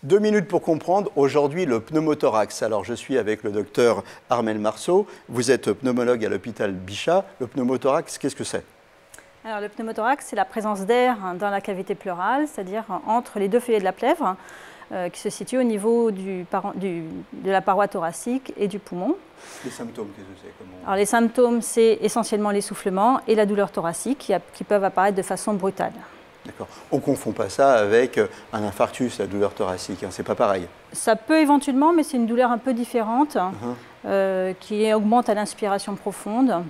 2 minutes pour comprendre aujourd'hui le pneumothorax. Alors je suis avec le docteur Armelle Marceau, vous êtes pneumologue à l'hôpital Bichat. Le pneumothorax, qu'est-ce que c'est? Alors, le pneumothorax, c'est la présence d'air dans la cavité pleurale, c'est-à-dire entre les deux feuillets de la plèvre, qui se situent au niveau de la paroi thoracique et du poumon. Les symptômes, qu'est-ce que c'est? Alors, les symptômes, c'est essentiellement l'essoufflement et la douleur thoracique qui peuvent apparaître de façon brutale. D'accord. On ne confond pas ça avec un infarctus, la douleur thoracique, hein, c'est pas pareil. Ça peut éventuellement, mais c'est une douleur un peu différente, qui augmente à l'inspiration profonde.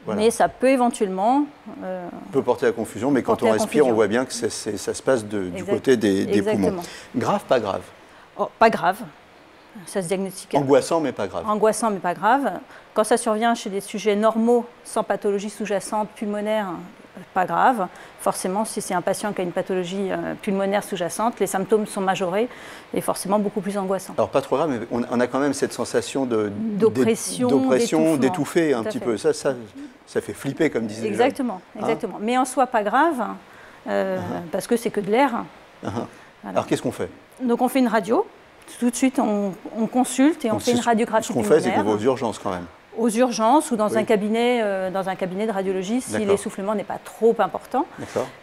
Voilà. Mais ça peut éventuellement... peut porter à confusion, mais quand on respire, on voit bien que ça se passe du côté des poumons. Grave, pas grave? Oh, pas grave. Ça se diagnostique. Angoissant, mais pas grave. Angoissant, mais pas grave. Quand ça survient chez des sujets normaux, sans pathologie sous-jacente pulmonaire, pas grave. Forcément, si c'est un patient qui a une pathologie pulmonaire sous-jacente, les symptômes sont majorés et forcément beaucoup plus angoissants. Alors pas trop grave, mais on a quand même cette sensation d'oppression, d'étouffer un petit peu. Ça fait flipper, comme disait exactement, exactement. Hein? Mais en soi, pas grave, parce que c'est que de l'air. Voilà. Alors qu'est-ce qu'on fait? Donc on fait une radio. Tout de suite, on consulte et on fait une radiographie pulmonaire. Ce qu'on fait, c'est qu'on va aux urgences quand même. Aux urgences ou dans un cabinet de radiologie si l'essoufflement n'est pas trop important.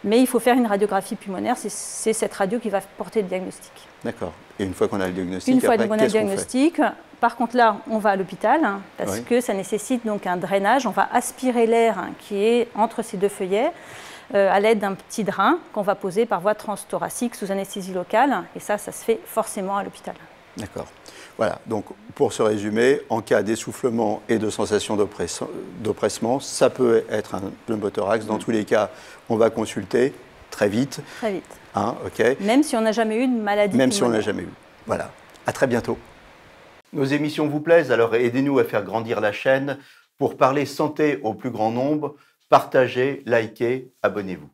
Mais il faut faire une radiographie pulmonaire, c'est cette radio qui va porter le diagnostic. D'accord. Et une fois qu'on a le diagnostic, une fois qu'on a le diagnostic, par contre là, on va à l'hôpital parce que ça nécessite donc un drainage. On va aspirer l'air qui est entre ces deux feuillets à l'aide d'un petit drain qu'on va poser par voie transthoracique sous anesthésie locale. Et ça se fait forcément à l'hôpital. D'accord. Voilà, donc pour se résumer, en cas d'essoufflement et de sensation d'oppressement, ça peut être un pneumothorax. Dans tous les cas, on va consulter très vite. Très vite. Hein, okay. Même si on n'a jamais eu de maladie. Même si on n'a jamais eu. Voilà. À très bientôt. Nos émissions vous plaisent, alors aidez-nous à faire grandir la chaîne. Pour parler santé au plus grand nombre, partagez, likez, abonnez-vous.